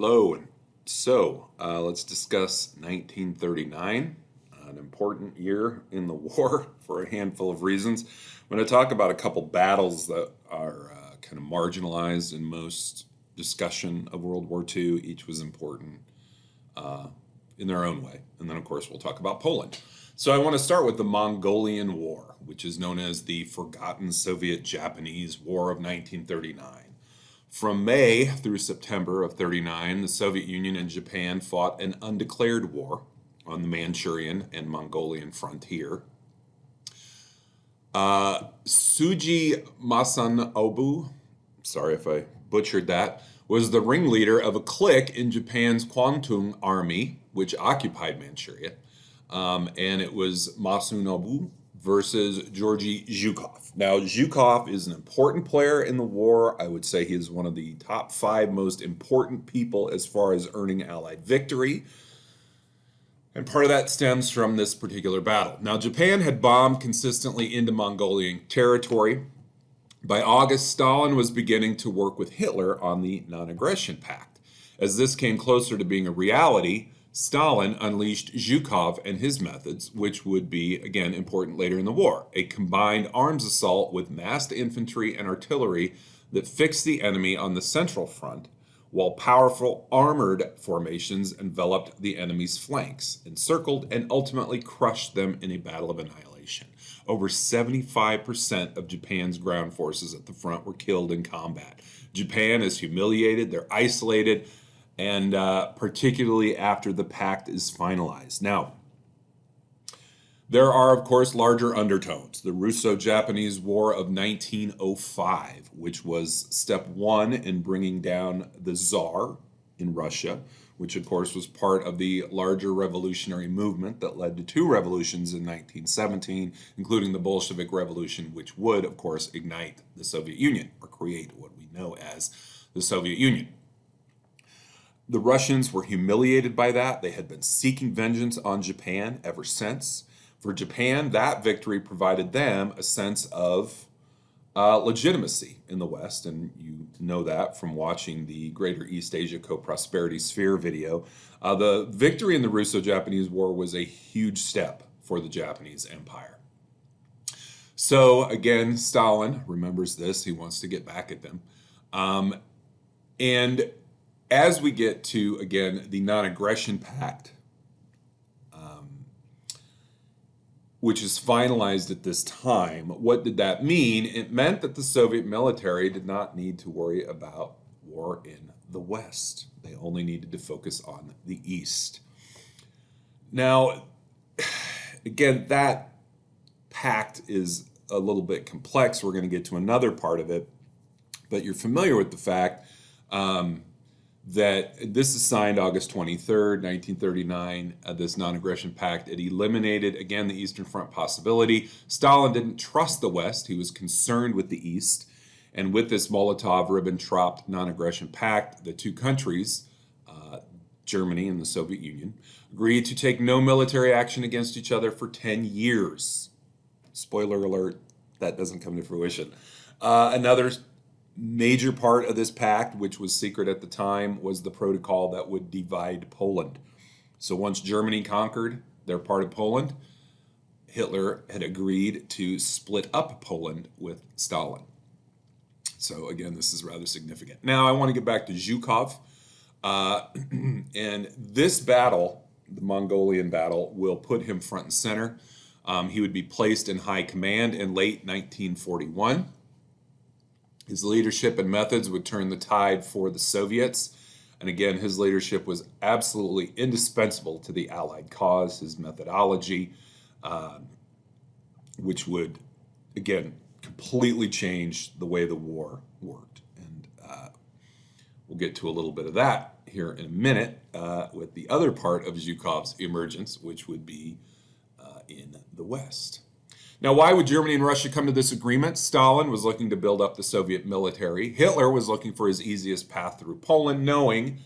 Hello. Let's discuss 1939, an important year in the war for a handful of reasons. I'm going to talk about a couple battles that are kind of marginalized in most discussion of World War II. Each was important uh, in their own way. And then, of course, we'll talk about Poland. So I want to start with the Mongolian War, which is known as the Forgotten Soviet-Japanese War of 1939. From May through September of 39, the Soviet Union and Japan fought an undeclared war on the Manchurian and Mongolian frontier. Suji Masanobu, sorry if I butchered that, was the ringleader of a clique in Japan's Kwantung Army, which occupied Manchuria. And it was Masanobu versus Georgy Zhukov. Now, Zhukov is an important player in the war. I would say he is one of the top 5 most important people as far as earning Allied victory. And part of that stems from this particular battle. Now, Japan had bombed consistently into Mongolian territory. By August, Stalin was beginning to work with Hitler on the Non-Aggression Pact. As this came closer to being a reality, Stalin unleashed Zhukov and his methods, which would be, again, important later in the war. A combined arms assault with massed infantry and artillery that fixed the enemy on the central front, while powerful armored formations enveloped the enemy's flanks, encircled, and ultimately crushed them in a battle of annihilation. Over 75% of Japan's ground forces at the front were killed in combat. Japan is humiliated, they're isolated, and particularly after the pact is finalized. Now, there are, of course, larger undertones. The Russo-Japanese War of 1905, which was step 1 in bringing down the Tsar in Russia, which, of course, was part of the larger revolutionary movement that led to 2 revolutions in 1917, including the Bolshevik Revolution, which would, of course, ignite the Soviet Union, or create what we know as the Soviet Union. The Russians were humiliated by that. They had been seeking vengeance on Japan ever since. For Japan, that victory provided them a sense of legitimacy in the West, and you know that from watching the Greater East Asia Co-Prosperity Sphere video. The victory in the Russo-Japanese War was a huge step for the Japanese Empire. So again, Stalin remembers this. He wants to get back at them. And as we get to, again, the Non-Aggression Pact, which is finalized at this time, what did that mean? It meant that the Soviet military did not need to worry about war in the West. They only needed to focus on the East. Now, again, that pact is a little bit complex. We're going to get to another part of it, but you're familiar with the fact that this is signed August 23rd, 1939, this non-aggression pact. It eliminated, again, the Eastern Front possibility. Stalin didn't trust the West. He was concerned with the East. And with this Molotov-Ribbentrop non-aggression pact, the 2 countries, Germany and the Soviet Union, agreed to take no military action against each other for 10 years. Spoiler alert, that doesn't come to fruition. Another major part of this pact, which was secret at the time, was the protocol that would divide Poland. So once Germany conquered their part of Poland, Hitler had agreed to split up Poland with Stalin. So again, this is rather significant. Now I want to get back to Zhukov. And this battle, the Mongolian battle, will put him front and center. He would be placed in high command in late 1941. His leadership and methods would turn the tide for the Soviets. And again, his leadership was absolutely indispensable to the Allied cause, his methodology, which would, again, completely change the way the war worked. And we'll get to a little bit of that here in a minute with the other part of Zhukov's emergence, which would be in the West. Now, why would Germany and Russia come to this agreement? Stalin was looking to build up the Soviet military. Hitler was looking for his easiest path through Poland, knowing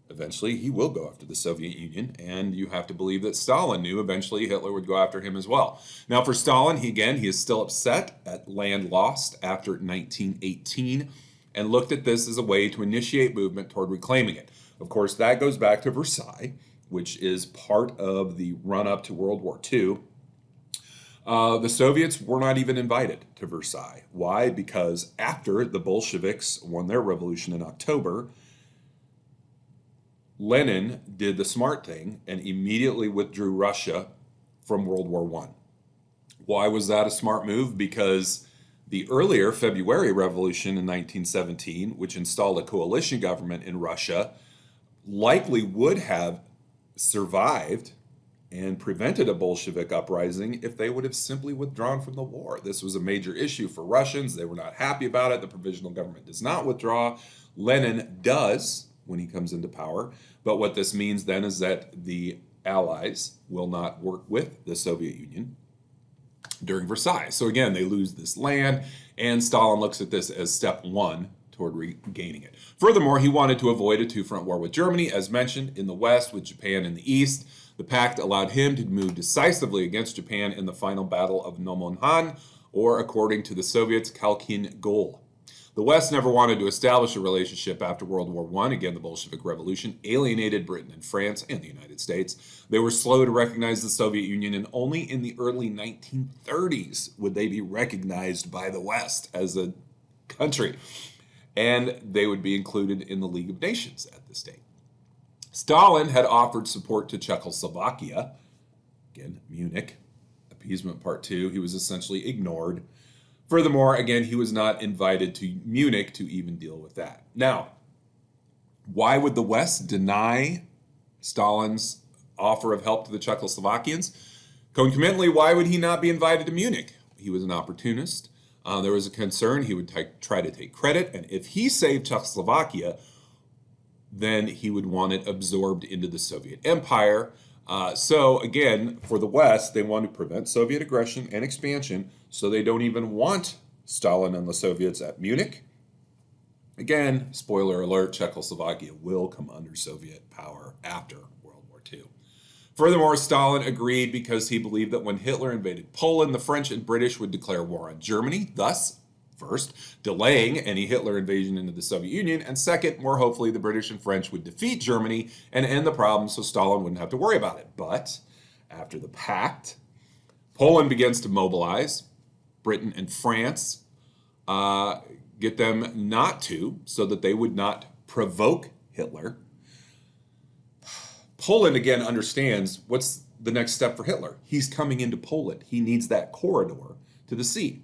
eventually he will go after the Soviet Union, and you have to believe that Stalin knew eventually Hitler would go after him as well. Now, for Stalin, he is still upset at land lost after 1918. and looked at this as a way to initiate movement toward reclaiming it. Of course, that goes back to Versailles, which is part of the run-up to World War II. The Soviets were not even invited to Versailles. Why? Because after the Bolsheviks won their revolution in October, Lenin did the smart thing and immediately withdrew Russia from World War I. Why was that a smart move? Because the earlier February Revolution in 1917, which installed a coalition government in Russia, likely would have survived and prevented a Bolshevik uprising if they would have simply withdrawn from the war. This was a major issue for Russians. They were not happy about it. The provisional government does not withdraw. Lenin does when he comes into power. But what this means then is that the Allies will not work with the Soviet Union during Versailles. So again, they lose this land, and Stalin looks at this as step one toward regaining it. Furthermore, he wanted to avoid a two-front war with Germany, as mentioned, in the west with Japan in the east. The pact allowed him to move decisively against Japan in the final battle of Nomonhan, or according to the Soviets, Khalkhin Gol. The West never wanted to establish a relationship after World War I. Again, the Bolshevik Revolution alienated Britain and France and the United States. They were slow to recognize the Soviet Union, and only in the early 1930s would they be recognized by the West as a country. And they would be included in the League of Nations at this date. Stalin had offered support to Czechoslovakia, again, Munich, appeasement part two. He was essentially ignored. Furthermore, again, he was not invited to Munich to even deal with that. Now, why would the West deny Stalin's offer of help to the Czechoslovakians? Concomitantly, why would he not be invited to Munich? He was an opportunist. There was a concern he would try to take credit, and if he saved Czechoslovakia, then he would want it absorbed into the Soviet Empire. So again, for the West, they want to prevent Soviet aggression and expansion, so they don't even want Stalin and the Soviets at Munich. Again, spoiler alert, Czechoslovakia will come under Soviet power after World War II. Furthermore, Stalin agreed because he believed that when Hitler invaded Poland, the French and British would declare war on Germany, thus, first, delaying any Hitler invasion into the Soviet Union, and second, more hopefully, the British and French would defeat Germany and end the problem so Stalin wouldn't have to worry about it. But after the pact, Poland begins to mobilize. Britain and France get them not to, so that they would not provoke Hitler. Poland, again, understands what's the next step for Hitler. He's coming into Poland. He needs that corridor to the sea.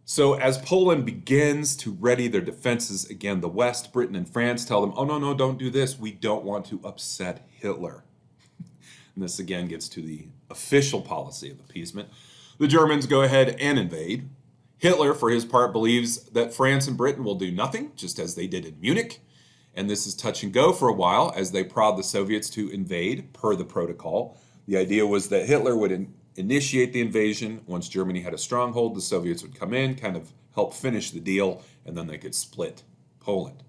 So as Poland begins to ready their defenses, again, the West, Britain, and France tell them, oh, no, don't do this. We don't want to upset Hitler. And this, again, gets to the official policy of appeasement. The Germans go ahead and invade. Hitler, for his part, believes that France and Britain will do nothing, just as they did in Munich. And this is touch and go for a while as they prod the Soviets to invade, per the protocol. The idea was that Hitler would initiate the invasion. Once Germany had a stronghold, the Soviets would come in, kind of help finish the deal, and then they could split Poland.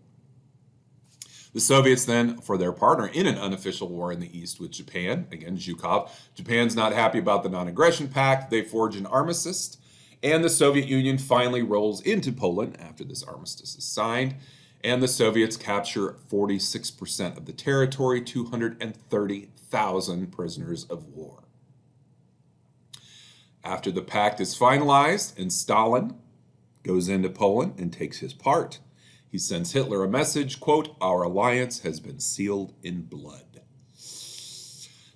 The Soviets then, for their part, are in an unofficial war in the east with Japan. Again, Zhukov. Japan's not happy about the non-aggression pact. They forge an armistice, and the Soviet Union finally rolls into Poland after this armistice is signed, and the Soviets capture 46% of the territory, 230,000 prisoners of war. After the pact is finalized and Stalin goes into Poland and takes his part, he sends Hitler a message, quote, "Our alliance has been sealed in blood."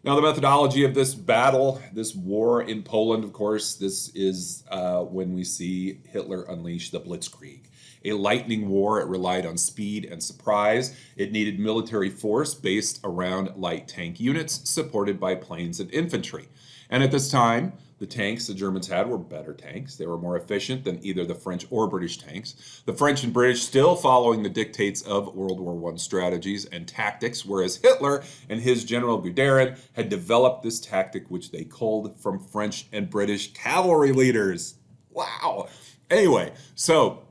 Now, the methodology of this battle, this war in Poland, of course, this is when we see Hitler unleash the Blitzkrieg. A lightning war, it relied on speed and surprise. It needed military force based around light tank units supported by planes and infantry. And at this time, the tanks the Germans had were better tanks. They were more efficient than either the French or British tanks. The French and British still following the dictates of World War I strategies and tactics, whereas Hitler and his General Guderian had developed this tactic which they culled from French and British cavalry leaders. Wow. Anyway, so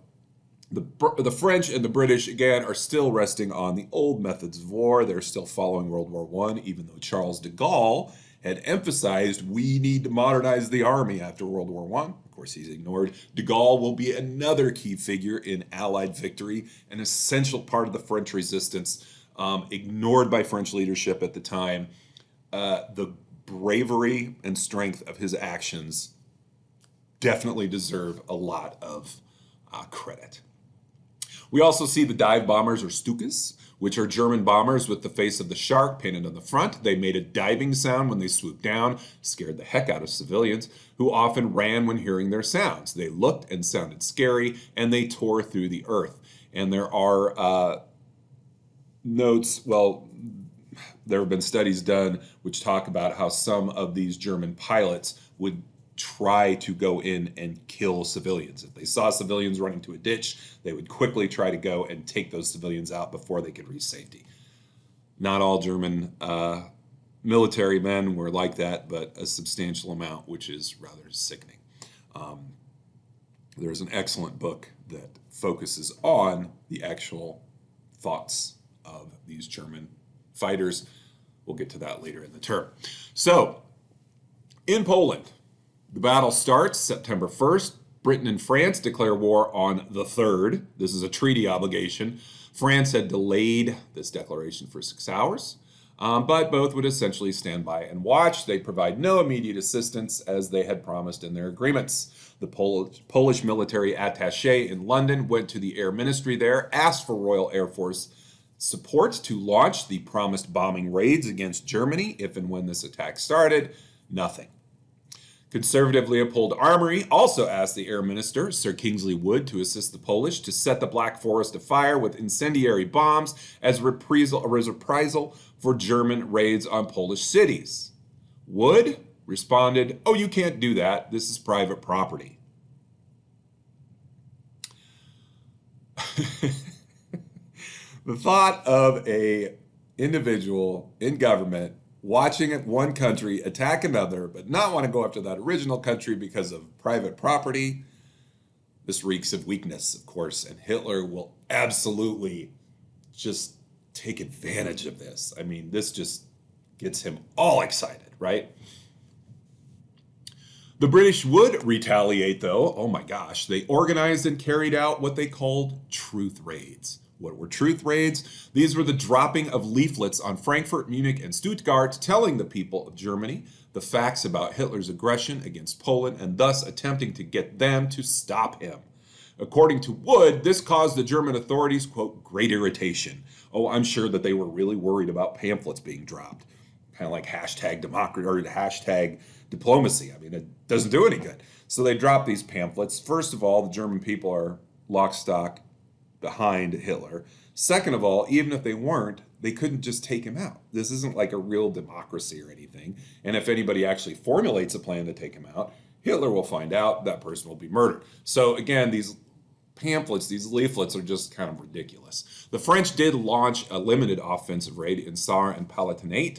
the French and the British, again, are still resting on the old methods of war. They're still following World War I, even though Charles de Gaulle had emphasized we need to modernize the army after World War I. Of course, course, he's ignored. De Gaulle will be another key figure in Allied victory, an essential part of the French resistance, ignored by French leadership at the time. The bravery and strength of his actions definitely deserve a lot of credit. We also see the dive bombers, or Stukas, which are German bombers with the face of the shark painted on the front. They made a diving sound when they swooped down, scared the heck out of civilians, who often ran when hearing their sounds. They looked and sounded scary, and they tore through the earth. And there are notes, well, there have been studies done which talk about how some of these German pilots would try to go in and kill civilians. If they saw civilians running to a ditch, they would quickly try to go and take those civilians out before they could reach safety. Not all German military men were like that, but a substantial amount, which is rather sickening. There's an excellent book that focuses on the actual thoughts of these German fighters. We'll get to that later in the term. So, in Poland, the battle starts September 1st. Britain and France declare war on the 3rd. This is a treaty obligation. France had delayed this declaration for 6 hours, but both would essentially stand by and watch. They provide no immediate assistance as they had promised in their agreements. The Polish military attaché in London went to the Air Ministry there, asked for Royal Air Force support to launch the promised bombing raids against Germany if and when this attack started. Nothing. Conservative Leopold Armory also asked the Air Minister, Sir Kingsley Wood, to assist the Polish to set the Black Forest afire with incendiary bombs as a reprisal for German raids on Polish cities. Wood responded, "Oh, you can't do that. This is private property." The thought of an individual in government watching one country attack another, but not want to go after that original country because of private property, this reeks of weakness, of course, and Hitler will absolutely just take advantage of this. I mean, this just gets him all excited, right? The British would retaliate, though. Oh my gosh. They organized and carried out what they called truth raids. What were truth raids? These were the dropping of leaflets on Frankfurt, Munich, and Stuttgart telling the people of Germany the facts about Hitler's aggression against Poland and thus attempting to get them to stop him. According to Wood, this caused the German authorities, quote, great irritation. Oh, I'm sure that they were really worried about pamphlets being dropped. Kind of like hashtag democracy or hashtag diplomacy. I mean, it doesn't do any good. So they dropped these pamphlets. First of all, the German people are lock, stock behind Hitler. Second of all, even if they weren't, they couldn't just take him out. This isn't like a real democracy or anything. And if anybody actually formulates a plan to take him out, Hitler will find out, that person will be murdered. So again, these pamphlets, these leaflets are just kind of ridiculous. The French did launch a limited offensive raid in Saar and Palatinate.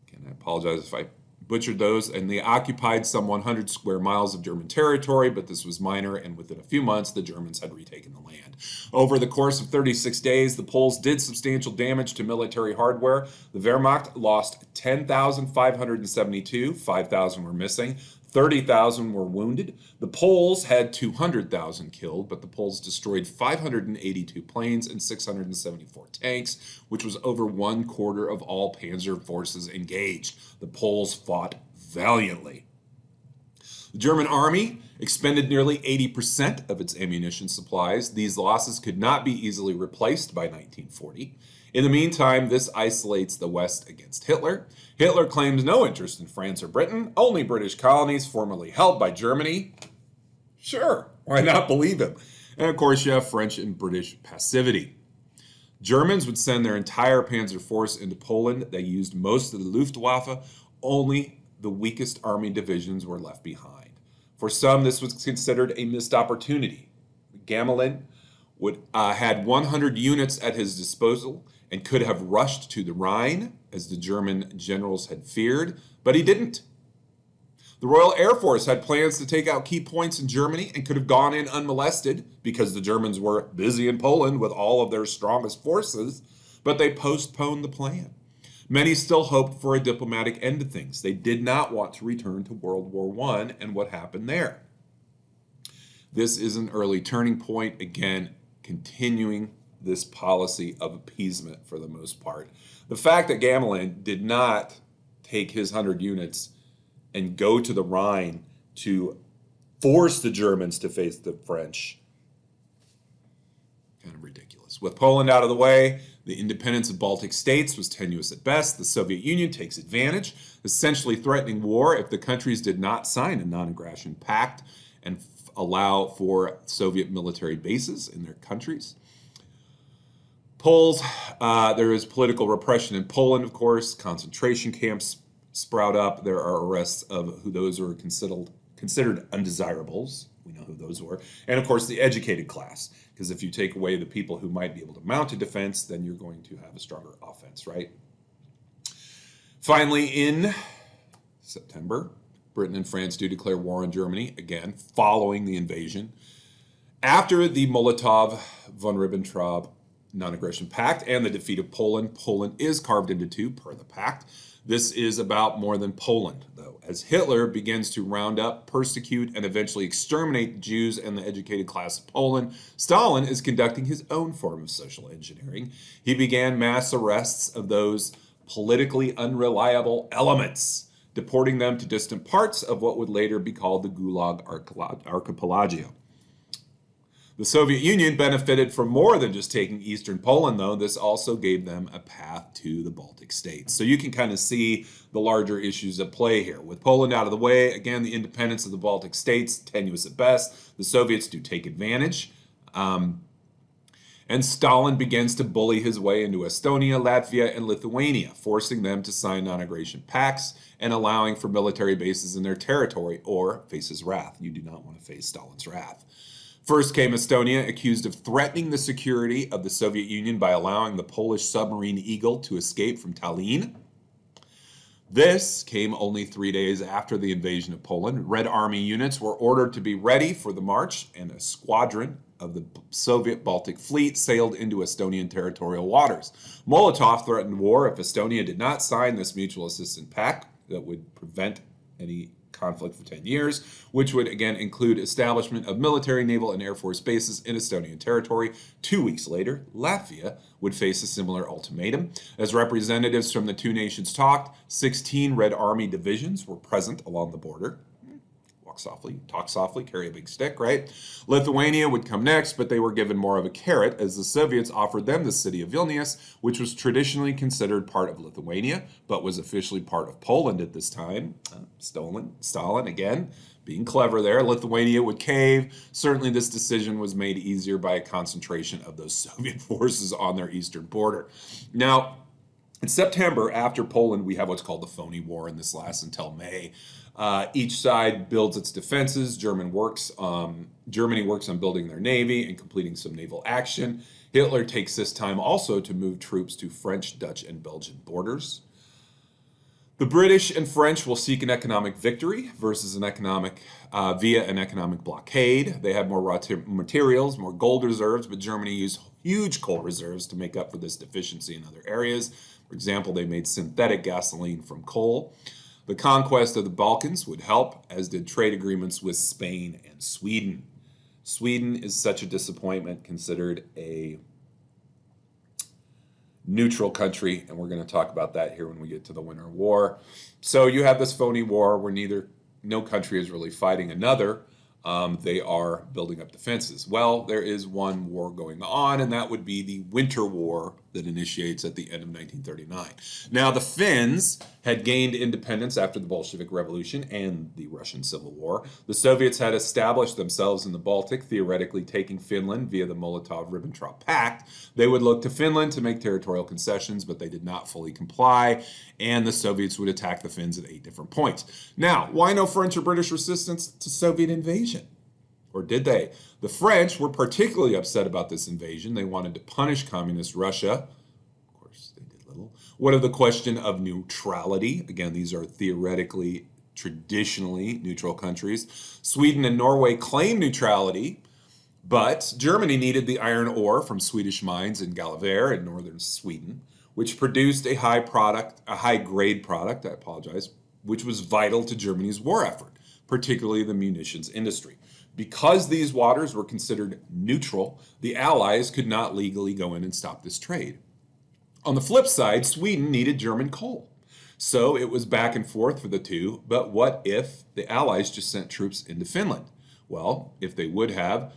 Again, I apologize if I butchered those, and they occupied some 100 square miles of German territory, but this was minor, and within a few months, the Germans had retaken the land. Over the course of 36 days, the Poles did substantial damage to military hardware. The Wehrmacht lost 10,572, 5,000 were missing, 30,000 were wounded. The Poles had 200,000 killed, but the Poles destroyed 582 planes and 674 tanks, which was over 1/4 of all panzer forces engaged. The Poles fought valiantly. The German army expended nearly 80% of its ammunition supplies. These losses could not be easily replaced by 1940. In the meantime, this isolates the West against Hitler. Hitler claims no interest in France or Britain, only British colonies formerly held by Germany. Sure, why not believe him? And of course, you have French and British passivity. Germans would send their entire panzer force into Poland. They used most of the Luftwaffe. Only the weakest army divisions were left behind. For some, this was considered a missed opportunity. Gamelin had 100 units at his disposal and could have rushed to the Rhine, as the German generals had feared, but he didn't. The Royal Air Force had plans to take out key points in Germany and could have gone in unmolested because the Germans were busy in Poland with all of their strongest forces, but they postponed the plan. Many still hoped for a diplomatic end to things. They did not want to return to World War I and what happened there. This is an early turning point, again, continuing this policy of appeasement for the most part. The fact that Gamelin did not take his 100 units and go to the Rhine to force the Germans to face the French, kind of ridiculous. With Poland out of the way, the independence of Baltic states was tenuous at best. The Soviet Union takes advantage, essentially threatening war if the countries did not sign a non-aggression pact and allow for Soviet military bases in their countries. Poles, there is political repression in Poland, of course. Concentration camps sprout up. There are arrests of those who are considered undesirables. We know who those were. And of course, the educated class. Because if you take away the people who might be able to mount a defense, then you're going to have a stronger offense, right? Finally, in September, Britain and France do declare war on Germany, again, following the invasion. After the Molotov-von Ribbentrop non-aggression pact and the defeat of Poland, Poland is carved into two per the pact. This is about more than Poland, though, as Hitler begins to round up, persecute, and eventually exterminate the Jews and the educated class of Poland. Stalin is conducting his own form of social engineering. He began mass arrests of those politically unreliable elements, deporting them to distant parts of what would later be called the Gulag Archipelago. The Soviet Union benefited from more than just taking eastern Poland, though. This also gave them a path to the Baltic states. So you can kind of see the larger issues at play here. With Poland out of the way, again, the independence of the Baltic states, tenuous at best. The Soviets do take advantage. And Stalin begins to bully his way into Estonia, Latvia, and Lithuania, forcing them to sign non-aggression pacts and allowing for military bases in their territory or face his wrath. You do not want to face Stalin's wrath. First came Estonia, accused of threatening the security of the Soviet Union by allowing the Polish submarine Eagle to escape from Tallinn. This came only 3 days after the invasion of Poland. Red Army units were ordered to be ready for the march, and a squadron of the Soviet Baltic Fleet sailed into Estonian territorial waters. Molotov threatened war if Estonia did not sign this mutual assistance pact that would prevent any conflict for 10 years, which would again include establishment of military, naval, and air force bases in Estonian territory. 2 weeks later, Latvia would face a similar ultimatum. As representatives from the two nations talked, 16 Red Army divisions were present along the border. Walk softly, talk softly, carry a big stick, right? Lithuania would come next, but they were given more of a carrot as the Soviets offered them the city of Vilnius, which was traditionally considered part of Lithuania, but was officially part of Poland at this time. Stalin, again, being clever there. Lithuania would cave. Certainly this decision was made easier by a concentration of those Soviet forces on their eastern border. Now, in September, after Poland, we have what's called the phony war, and this lasts until May. Each side builds its defenses. Germany works on building their navy and completing some naval action. Hitler takes this time also to move troops to French, Dutch, and Belgian borders. The British and French will seek an economic victory versus via an economic blockade. They had more raw materials, more gold reserves, but Germany used huge coal reserves to make up for this deficiency in other areas. For example, they made synthetic gasoline from coal. The conquest of the Balkans would help, as did trade agreements with Spain and Sweden. Sweden is such a disappointment, considered a neutral country, and we're going to talk about that here when we get to the Winter War. So you have this phony war where no country is really fighting another. They are building up defenses. Well, there is one war going on, and that would be the Winter War that initiates at the end of 1939. Now, the Finns had gained independence after the Bolshevik Revolution and the Russian Civil War. The Soviets had established themselves in the Baltic, theoretically taking Finland via the Molotov-Ribbentrop Pact. They would look to Finland to make territorial concessions, but they did not fully comply, and the Soviets would attack the Finns at 8 different points. Now, why no French or British resistance to Soviet invasion? Or did they? The French were particularly upset about this invasion. They wanted to punish communist Russia. Of course, they did little. What of the question of neutrality? Again, these are theoretically, traditionally neutral countries. Sweden and Norway claimed neutrality, but Germany needed the iron ore from Swedish mines in Gallivare in northern Sweden, which produced a high-grade product, which was vital to Germany's war effort, particularly the munitions industry. Because these waters were considered neutral, the Allies could not legally go in and stop this trade. On the flip side, Sweden needed German coal. So it was back and forth for the two, but what if the Allies just sent troops into Finland? Well, if they would have,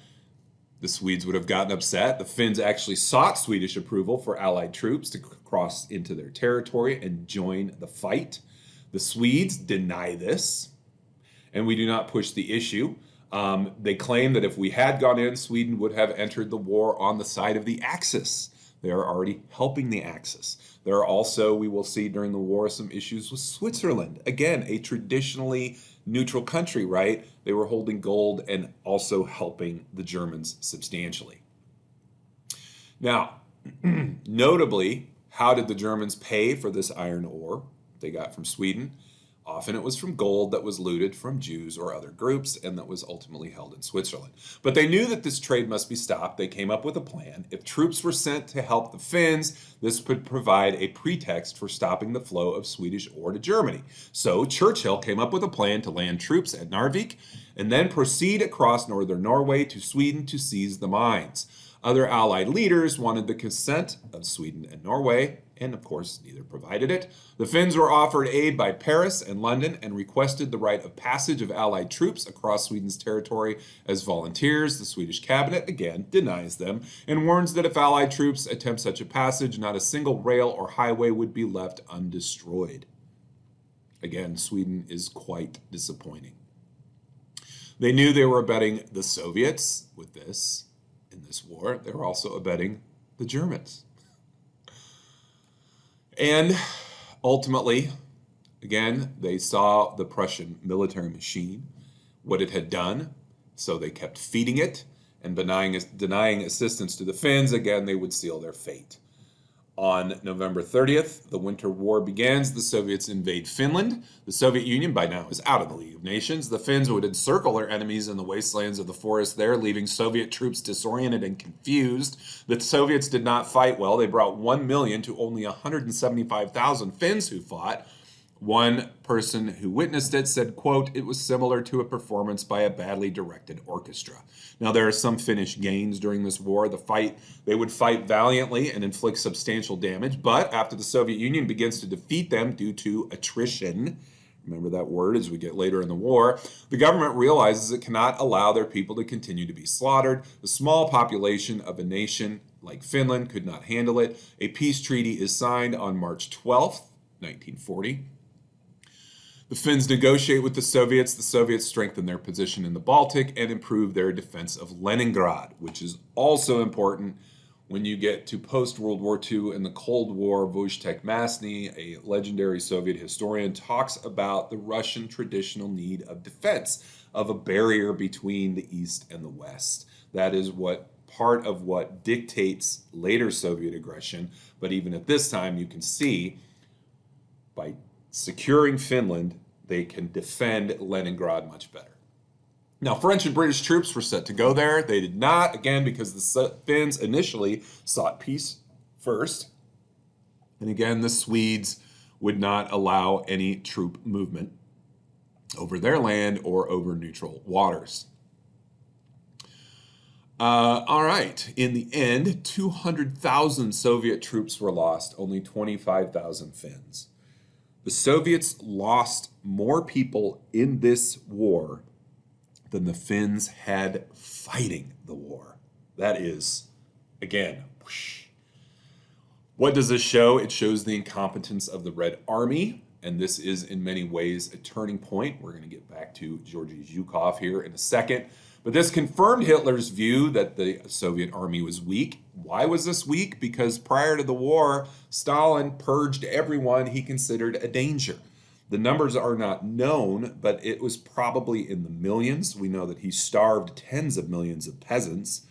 the Swedes would have gotten upset. The Finns actually sought Swedish approval for Allied troops to cross into their territory and join the fight. The Swedes deny this, and we do not push the issue. They claim that if we had gone in, Sweden would have entered the war on the side of the Axis. They are already helping the Axis. There are also, we will see during the war, some issues with Switzerland. Again, a traditionally neutral country, right? They were holding gold and also helping the Germans substantially. Now, notably, how did the Germans pay for this iron ore they got from Sweden? Often it was from gold that was looted from Jews or other groups and that was ultimately held in Switzerland. But they knew that this trade must be stopped. They came up with a plan. If troops were sent to help the Finns, this would provide a pretext for stopping the flow of Swedish ore to Germany. So Churchill came up with a plan to land troops at Narvik and then proceed across northern Norway to Sweden to seize the mines. Other Allied leaders wanted the consent of Sweden and Norway, and of course, neither provided it. The Finns were offered aid by Paris and London and requested the right of passage of Allied troops across Sweden's territory as volunteers. The Swedish cabinet, again, denies them and warns that if Allied troops attempt such a passage, not a single rail or highway would be left undestroyed. Again, Sweden is quite disappointing. They knew they were abetting the Soviets with this. In this war, they were also abetting the Germans. And ultimately, again, they saw the Prussian military machine, what it had done, so they kept feeding it and denying assistance to the Finns. Again, they would seal their fate. On November 30th, the Winter War begins. The Soviets invade Finland. The Soviet Union by now is out of the League of Nations. The Finns would encircle their enemies in the wastelands of the forest there, leaving Soviet troops disoriented and confused. The Soviets did not fight well. They brought 1 million to only 175,000 Finns who fought. One person who witnessed it said, quote, "It was similar to a performance by a badly directed orchestra." Now, there are some Finnish gains during this war. They would fight valiantly and inflict substantial damage, but after the Soviet Union begins to defeat them due to attrition, remember that word as we get later in the war, the government realizes it cannot allow their people to continue to be slaughtered. The small population of a nation like Finland could not handle it. A peace treaty is signed on March 12th, 1940. The Finns negotiate with the Soviets. The Soviets strengthen their position in the Baltic and improve their defense of Leningrad, which is also important when you get to post-World War II and the Cold War. Wojtek Masny, a legendary Soviet historian, talks about the Russian traditional need of defense, of a barrier between the East and the West. That is part of what dictates later Soviet aggression. But even at this time, you can see by securing Finland, they can defend Leningrad much better. Now, French and British troops were set to go there. They did not, again, because the Finns initially sought peace first. And again, the Swedes would not allow any troop movement over their land or over neutral waters. All right. In the end, 200,000 Soviet troops were lost, only 25,000 Finns. The Soviets lost more people in this war than the Finns had fighting the war. That is, again, whoosh. What does this show? It shows the incompetence of the Red Army, and this is in many ways a turning point. We're going to get back to Georgy Zhukov here in a second. But this confirmed Hitler's view that the Soviet army was weak. Why was this weak? Because prior to the war, Stalin purged everyone he considered a danger. The numbers are not known, but it was probably in the millions. We know that he starved tens of millions of peasants.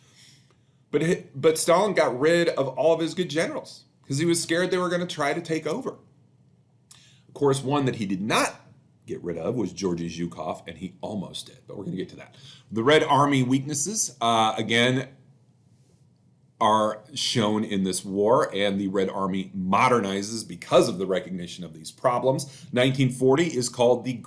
But Stalin got rid of all of his good generals because he was scared they were going to try to take over. Of course, one that he did not get rid of was Georgy Zhukov, and he almost did, but we're going to get to that. The Red Army weaknesses, again, are shown in this war, and the Red Army modernizes because of the recognition of these problems. 1940 is called the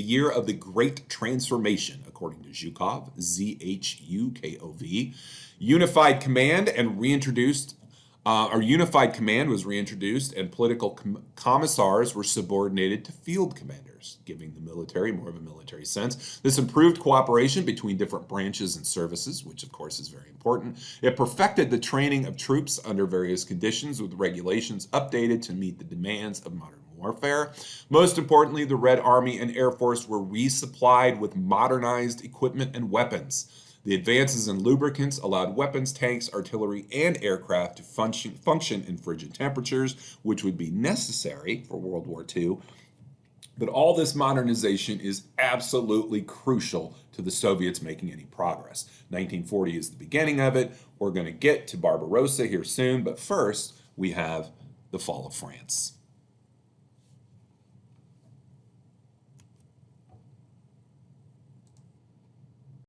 year of the Great Transformation, according to Zhukov, Zhukov. Unified command and reintroduced. Our unified command was reintroduced, and political commissars were subordinated to field commanders, giving the military more of a military sense. This improved cooperation between different branches and services, which of course is very important. It perfected the training of troops under various conditions, with regulations updated to meet the demands of modern warfare. Most importantly, the Red Army and Air Force were resupplied with modernized equipment and weapons. The advances in lubricants allowed weapons, tanks, artillery, and aircraft to function in frigid temperatures, which would be necessary for World War II. But all this modernization is absolutely crucial to the Soviets making any progress. 1940 is the beginning of it. We're going to get to Barbarossa here soon, but first we have the fall of France.